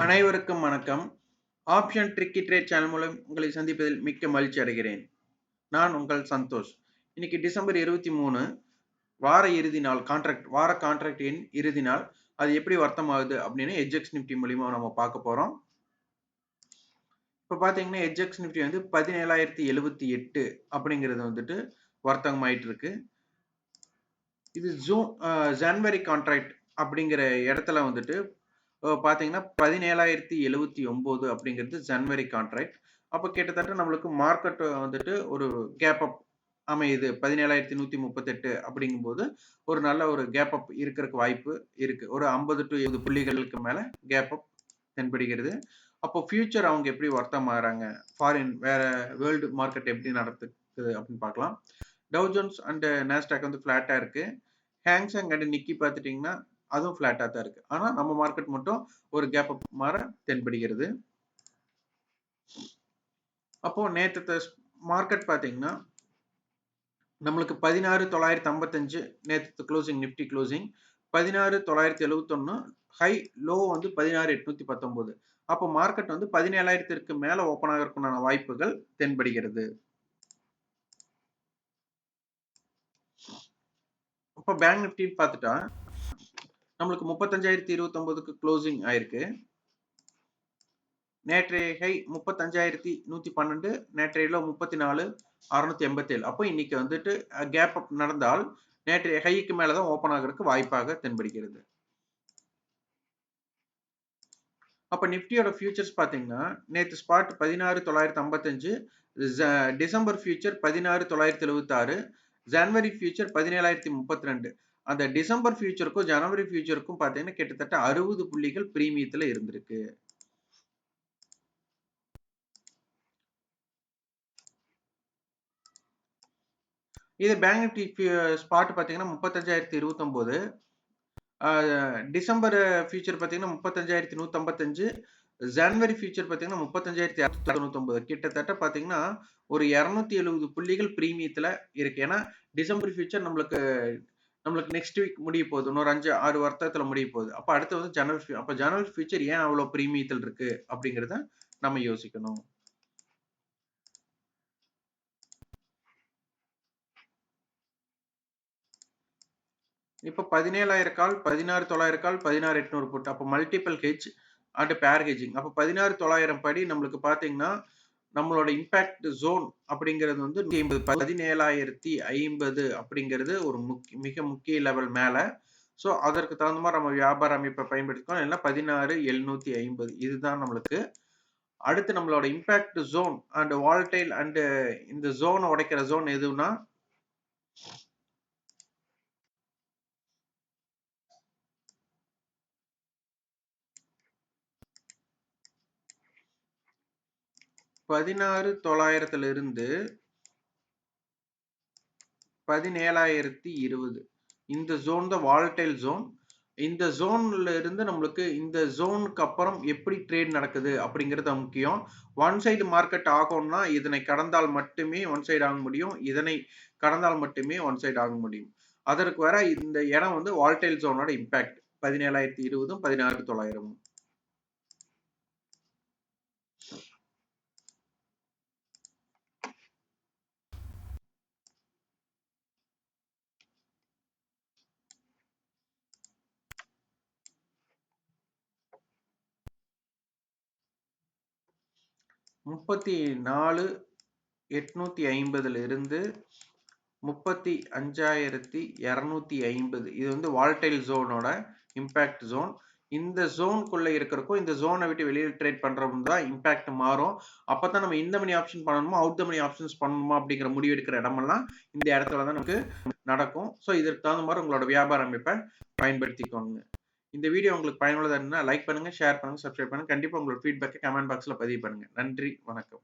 அனைவருக்கும் வணக்கம். Option tricky trade channel மூலம் உங்களை சந்திப்பதில் மிக்க மகிழ்ச்சி அடைகிறேன். நான் உங்கள் சந்தோஷ். இன்னைக்கு டிசம்பர் 23 வார இறுதி நாள் வார கான்ட்ராக்ட் எண் இறுதி நாள். அது எப்படி வர்த்தமாகுது அப்படின்னு எட்ஜெக்ஸ் நிஃப்டி மூலியமா நம்ம பார்க்க போறோம். இப்போ பார்த்தீங்கன்னா எட்ஜெக்ஸ் நிஃப்டி வந்து 17,078 அப்படிங்கிறது வந்துட்டு வர்த்தகம் ஆயிட்டு இருக்கு. இது ஜனவரி கான்ட்ராக்ட் அப்படிங்கிற இடத்துல வந்துட்டு பார்த்தீங்கன்னா 17,079 அப்படிங்கிறது ஜனவரி கான்ட்ராக்ட். அப்போ கிட்டத்தட்ட நம்மளுக்கு மார்க்கெட் வந்துட்டு ஒரு கேப் அப் அமையுது 17,138 அப்படிங்கும்போது ஒரு நல்ல ஒரு கேப் அப் இருக்கிறதுக்கு வாய்ப்பு இருக்கு. ஒரு 50 to 70 புள்ளிகளுக்கு மேல கேப் அப் தென்படுகிறது. அப்போ ஃபியூச்சர் அவங்க எப்படி வர்த்தகம் ஆகிறாங்க, ஃபாரின் வேற வேர்ல்டு மார்க்கெட் எப்படி நடக்குது அப்படின்னு பார்க்கலாம். டவ் ஜோன்ஸ் அண்ட் நாஸ்டாக் வந்து ஃபிளாட்டா இருக்கு. ஹேங்சங் அண்ட் நிக்கி பார்த்துட்டீங்கன்னா அதுவும் ஃபிளாட்டா தான் இருக்கு. ஆனா நம்ம மார்க்கெட் மட்டும் ஒரு கேப் அப் மாற தென்படுகிறது. அப்போ நேற்று மார்க்கெட் பாத்தீங்கன்னா நம்மளுக்கு 16,955 நேற்று closing Nifty closing 16,971 high low வந்து 16,819. அப்போ மார்க்கெட் வந்து 17,000க்கு மேல ஓபன் ஆகிறதுக்கான வாய்ப்புகள் தென்படுகிறது. அப்போ பேங்க் நிஃப்டி பார்த்துட்டா நம்மளுக்கு 35,029க்கு க்ளோசிங் ஆயிருக்கு. நேற்றைய ஹை 35,112, நேற்றைய லோ 34,687. அப்போ இன்னைக்கு வந்துட்டு கேப் அப் நடந்தால் நேற்றைய ஹைக்கு மேலதான் ஓபன் ஆகிறதுக்கு வாய்ப்பாக தென்படுகிறது. அப்ப நிப்டியோட ஃபியூச்சர்ஸ் பாத்தீங்கன்னா நேற்று ஸ்பாட் 16,955, டிசம்பர் ஃபியூச்சர் 16,976, ஜனவரி ஃபியூச்சர் 17,032. அந்த டிசம்பர் ஃபியூச்சருக்கும் ஜனவரி ஃபியூச்சருக்கும் பாத்தீங்கன்னா கிட்டத்தட்ட 60 புள்ளிகள் பிரீமியத்துல இருந்திருக்கு. இது பேங்க் நிஃப்டி ஸ்பாட் பாத்தீங்கன்னா 35,029, டிசம்பர் ஃபியூச்சர் பாத்தீங்கன்னா 35,155, ஜனவரி ஃபியூச்சர் பாத்தீங்கன்னா 35,299. கிட்டத்தட்ட பாத்தீங்கன்னா ஒரு 270 புள்ளிகள் பிரீமியத்துல இருக்கு. ஏன்னா டிசம்பர் ஃபியூச்சர் நம்மளுக்கு நெக்ஸ்ட் வீக் முடிய போகுது, இன்னொரு 5-6 வருஷத்துல முடிய போகுது. அப்ப அடுத்து வந்து ஜனவரி. அப்ப ஜனவரி ஃபியூச்சர் ஏன் அவ்வளவு பிரீமியத்தில் இருக்கு அப்படிங்கறத நம்ம யோசிக்கணும். இப்போ 17,000 கால், 16,900 கால், 16,800 புட். அப்போ மல்டிபிள் ஹெட்ஜ் அண்ட் பேர் ஹெட்ஜிங். அப்போ 16,900 படி நம்மளுக்கு பாத்தீங்கன்னா நம்மளோட இம்பாக்ட் ஜோன் அப்படிங்கிறது வந்து 17,050 அப்படிங்கிறது ஒரு மிக முக்கிய லெவல் மேல. ஸோ அதற்கு தகுந்த மாதிரி நம்ம வியாபார அமைப்பை பயன்படுத்திக்கணும். இல்லைன்னா 16,750 இதுதான் நம்மளுக்கு அடுத்து நம்மளோட impact zone and volatile and இந்த ஜோன் உடைக்கிற ஜோன் எதுனா 16,900 இருந்து 17,020. இந்த ஜோன் தான் வால்டைல் ஜோன். இந்த ஜோன்ல இருந்து நம்மளுக்கு இந்த ஜோனுக்கு அப்புறம் எப்படி ட்ரேட் நடக்குது அப்படிங்கிறது முக்கியம். ஒன் சைடு மார்க்கெட் ஆகும்னா இதனை கடந்தால் மட்டுமே ஒன் சைடு ஆக முடியும். இதனை கடந்தால் மட்டுமே ஒன் சைடு ஆக முடியும். அதற்கு வர இந்த இடம் வந்து வால்டைல் ஜோனோட இம்பாக்ட் 17,020, 16,900. $34,850 இருந்து 35,250. இது வந்து வால்டைல் ஜோனோட இம்பாக்ட் ஜோன். இந்த ஜோனுக்குள்ள இருக்கிறக்கும் இந்த ஜோனை விட்டு வெளியே ட்ரேட் பண்றவங்க தான் இம்பாக்ட் மாறும். அப்பதான் நம்ம இந்த மணி ஆப்ஷன் பண்ணணுமா அவுட் த மணி ஆப்ஷன்ஸ் பண்ணணுமா அப்படிங்கிற முடிவு எடுக்கிற இடமெல்லாம் இந்த இடத்துல தான் நமக்கு நடக்கும். ஸோ இதற்கு தகுந்த மாதிரி உங்களோட வியாபார அமைப்பை பயன்படுத்திக்கோங்க. இந்த வீடியோ உங்களுக்கு பயனுள்ளதா இருந்தா லைக் பண்ணுங்க, ஷேர் பண்ணுங்க, சப்ஸ்கிரைப் பண்ணுங்க. கண்டிப்பா உங்களோட ஃபீட்பேக்கை கமெண்ட் பாக்ஸ்ல பதிவு பண்ணுங்க. நன்றி, வணக்கம்.